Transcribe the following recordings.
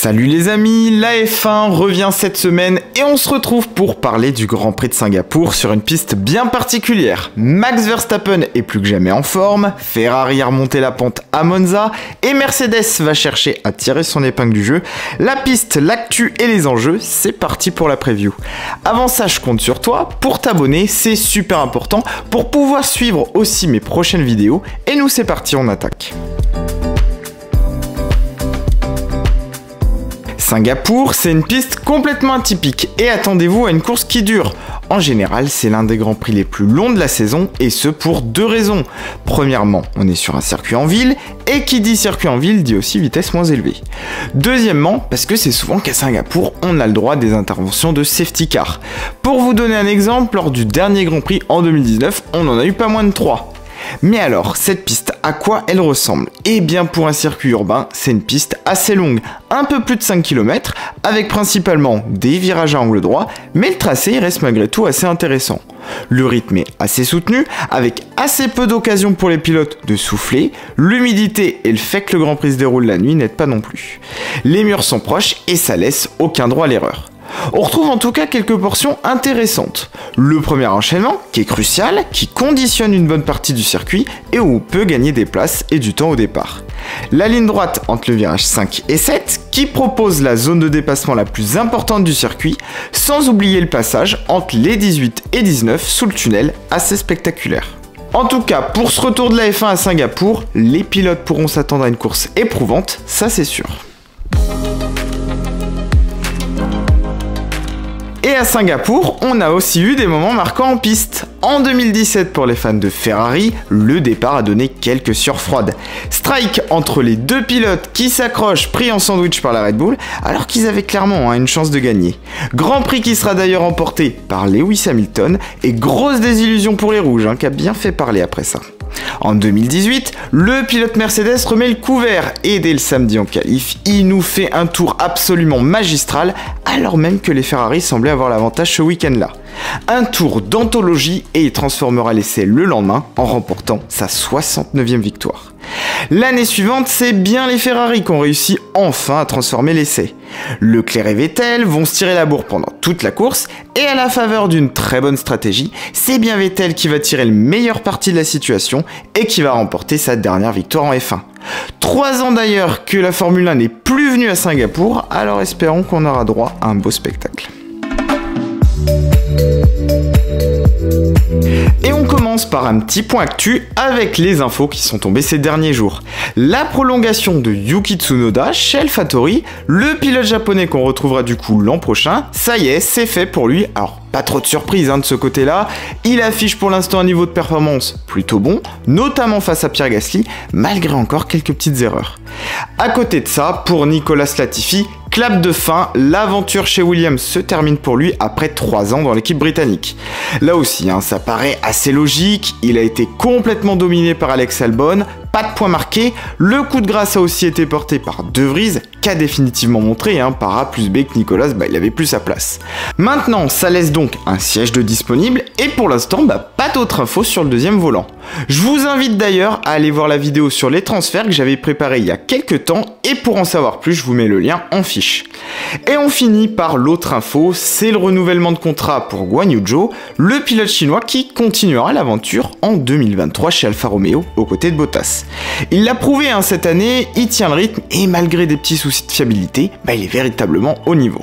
Salut les amis, la F1 revient cette semaine et on se retrouve pour parler du Grand Prix de Singapour sur une piste bien particulière. Max Verstappen est plus que jamais en forme, Ferrari a remonté la pente à Monza et Mercedes va chercher à tirer son épingle du jeu. La piste, l'actu et les enjeux, c'est parti pour la preview. Avant ça, je compte sur toi pour t'abonner, c'est super important pour pouvoir suivre aussi mes prochaines vidéos. Et nous c'est parti, on attaque. Singapour, c'est une piste complètement atypique et attendez-vous à une course qui dure. En général, c'est l'un des grands prix les plus longs de la saison et ce pour deux raisons. Premièrement, on est sur un circuit en ville et qui dit circuit en ville dit aussi vitesse moins élevée. Deuxièmement, parce que c'est souvent qu'à Singapour, on a le droit à des interventions de safety car. Pour vous donner un exemple, lors du dernier Grand Prix en 2019, on en a eu pas moins de 3. Mais alors, cette piste, à quoi elle ressemble? Eh bien, pour un circuit urbain, c'est une piste assez longue, un peu plus de 5 km, avec principalement des virages à angle droit, mais le tracé reste malgré tout assez intéressant. Le rythme est assez soutenu, avec assez peu d'occasions pour les pilotes de souffler, l'humidité et le fait que le Grand Prix se déroule la nuit n'aident pas non plus. Les murs sont proches et ça laisse aucun droit à l'erreur. On retrouve en tout cas quelques portions intéressantes. Le premier enchaînement, qui est crucial, qui conditionne une bonne partie du circuit et où on peut gagner des places et du temps au départ. La ligne droite entre le virage 5 et 7, qui propose la zone de dépassement la plus importante du circuit, sans oublier le passage entre les 18 et 19 sous le tunnel, assez spectaculaire. En tout cas, pour ce retour de la F1 à Singapour, les pilotes pourront s'attendre à une course éprouvante, ça c'est sûr. Et à Singapour, on a aussi eu des moments marquants en piste. En 2017, pour les fans de Ferrari, le départ a donné quelques sueurs froides. Strike entre les deux pilotes qui s'accrochent pris en sandwich par la Red Bull, alors qu'ils avaient clairement une chance de gagner. Grand Prix qui sera d'ailleurs emporté par Lewis Hamilton, et grosse désillusion pour les rouges, qui a bien fait parler après ça. En 2018, le pilote Mercedes remet le couvert et dès le samedi en qualif, il nous fait un tour absolument magistral alors même que les Ferrari semblaient avoir l'avantage ce week-end-là. Un tour d'anthologie et il transformera l'essai le lendemain en remportant sa 69e victoire. L'année suivante, c'est bien les Ferrari qui ont réussi enfin à transformer l'essai. Leclerc et Vettel vont se tirer la bourre pendant toute la course et à la faveur d'une très bonne stratégie, c'est bien Vettel qui va tirer le meilleur parti de la situation et qui va remporter sa dernière victoire en F1. 3 ans d'ailleurs que la Formule 1 n'est plus venue à Singapour, alors espérons qu'on aura droit à un beau spectacle. Et on commence par un petit point actu avec les infos qui sont tombées ces derniers jours. La prolongation de Yuki Tsunoda chez AlphaTauri, le pilote japonais qu'on retrouvera du coup l'an prochain, ça y est, c'est fait pour lui. Alors pas trop de surprise de ce côté-là, il affiche pour l'instant un niveau de performance plutôt bon, notamment face à Pierre Gasly, malgré encore quelques petites erreurs. À côté de ça, pour Nicolas Latifi, clap de fin, l'aventure chez Williams se termine pour lui après 3 ans dans l'équipe britannique. Là aussi, ça paraît assez logique, il a été complètement dominé par Alex Albon, pas de points marqués, le coup de grâce a aussi été porté par De Vries, qui a définitivement montré par A plus B que Nicolas, il avait plus sa place. Maintenant, ça laisse donc un siège de disponible et pour l'instant, pas d'autres infos sur le deuxième volant. Je vous invite d'ailleurs à aller voir la vidéo sur les transferts que j'avais préparée il y a quelques temps et pour en savoir plus, je vous mets le lien en fiche. Et on finit par l'autre info, c'est le renouvellement de contrat pour Guan Yu Zhou, le pilote chinois qui continuera l'aventure en 2023 chez Alfa Romeo aux côtés de Bottas. Il l'a prouvé cette année, il tient le rythme et malgré des petits soucis de fiabilité, il est véritablement au niveau.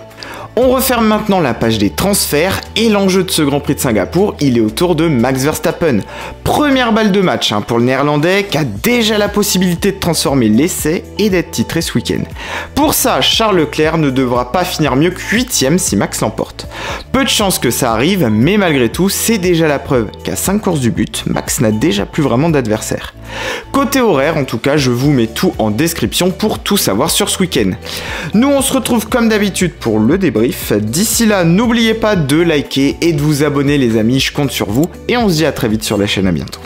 On referme maintenant la page des transferts et l'enjeu de ce Grand Prix de Singapour, il est autour de Max Verstappen. Première balle de match pour le néerlandais qui a déjà la possibilité de transformer l'essai et d'être titré ce week-end. Pour ça, Charles Leclerc ne devra pas finir mieux que 8ème si Max l'emporte. Peu de chance que ça arrive, mais malgré tout, c'est déjà la preuve qu'à 5 courses du but, Max n'a déjà plus vraiment d'adversaire. Côté horaire, en tout cas, je vous mets tout en description pour tout savoir sur ce week-end. Nous, on se retrouve comme d'habitude pour le débrief. D'ici là, n'oubliez pas de liker et de vous abonner les amis, je compte sur vous et on se dit à très vite sur la chaîne, à bientôt.